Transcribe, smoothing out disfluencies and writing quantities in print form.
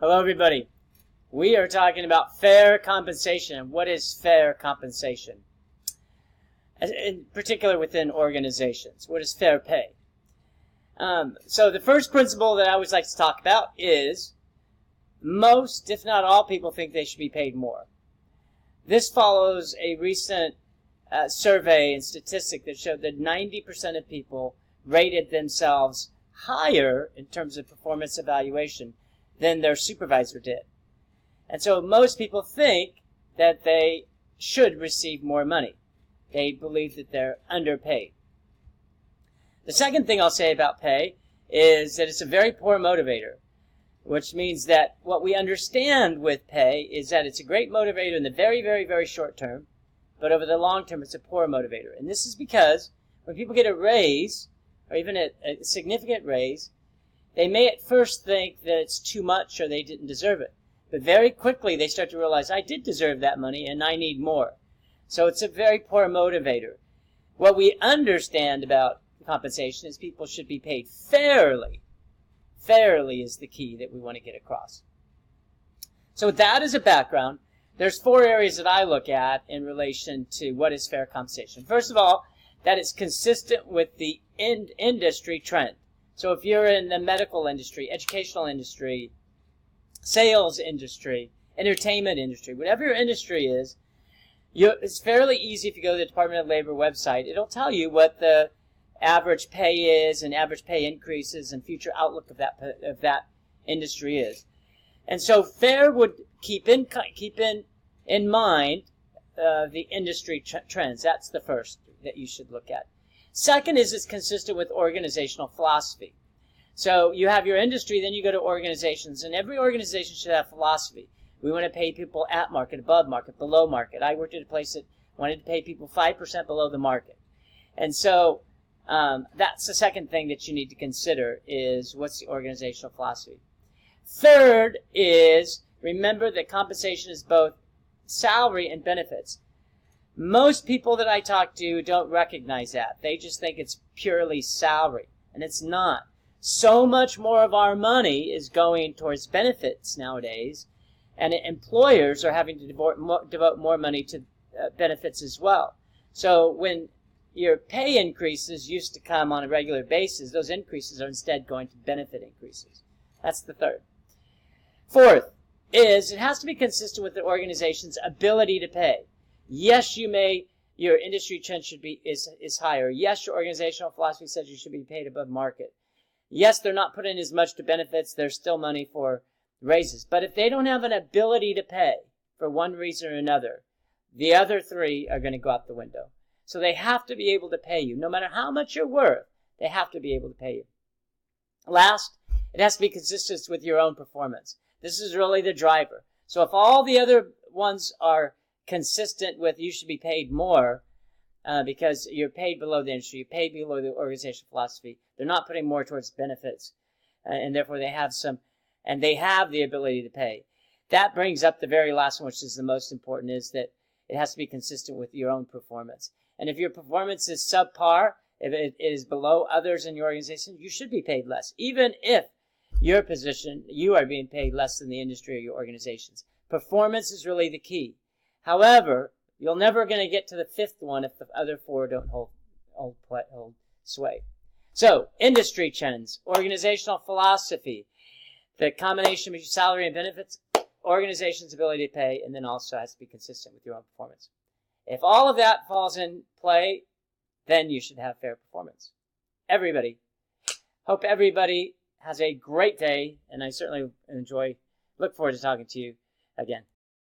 Hello, everybody. We are talking about fair compensation. What is fair compensation? In particular within organizations. What is fair pay? So the first principle that I always like to talk about is most, if not all, people think they should be paid more. This follows a recent survey and statistic that showed that 90% of people rated themselves higher in terms of performance evaluation than their supervisor did. And so most people think that they should receive more money. They believe that they're underpaid. The second thing I'll say about pay is that it's a very poor motivator, which means that what we understand with pay is that it's a great motivator in the very, very, very short term, but over the long term it's a poor motivator. And this is because when people get a raise, or even a significant raise, they may at first think that it's too much or they didn't deserve it. But very quickly they start to realize, I did deserve that money and I need more. So it's a very poor motivator. What we understand about compensation is people should be paid fairly. Fairly is the key that we want to get across. So with that as a background, there's 4 areas that I look at in relation to what is fair compensation. First of all, that it's consistent with the industry trend. So if you're in the medical industry, educational industry, sales industry, entertainment industry, whatever your industry is, it's fairly easy if you go to the Department of Labor website. It'll tell you what the average pay is and average pay increases and future outlook of that industry is. And so fair would keep in mind the industry trends. That's the first that you should look at. Second is it's consistent with organizational philosophy. So you have your industry, then you go to organizations, and every organization should have philosophy. We want to pay people at market, above market, below market. I worked at a place that wanted to pay people 5% below the market. And so that's the second thing that you need to consider is what's the organizational philosophy. Third is remember that compensation is both salary and benefits. Most people that I talk to don't recognize that. They just think it's purely salary, and it's not. So much more of our money is going towards benefits nowadays, and employers are having to devote more money to benefits as well. So when your pay increases used to come on a regular basis, those increases are instead going to benefit increases. That's the third. Fourth is it has to be consistent with the organization's ability to pay. Yes, your industry trend is higher. Yes, your organizational philosophy says you should be paid above market. Yes, they're not putting as much to benefits. There's still money for raises. But if they don't have an ability to pay for one reason or another, the other 3 are going to go out the window. So they have to be able to pay you. No matter how much you're worth, they have to be able to pay you. Last, it has to be consistent with your own performance. This is really the driver. So if all the other ones are consistent with you should be paid more because you're paid below the industry, you're paid below the organizational philosophy, they're not putting more towards benefits, and therefore they have the ability to pay. That brings up the very last one, which is the most important, is that it has to be consistent with your own performance. And if your performance is subpar, if it is below others in your organization, you should be paid less. Even if your position, you are being paid less than the industry or your organizations. Performance is really the key. However, you're never going to get to the 5th one if the other 4 don't hold sway. So, industry trends, organizational philosophy, the combination between salary and benefits, organization's ability to pay, and then also has to be consistent with your own performance. If all of that falls in play, then you should have fair performance. Hope everybody has a great day, and I certainly look forward to talking to you again.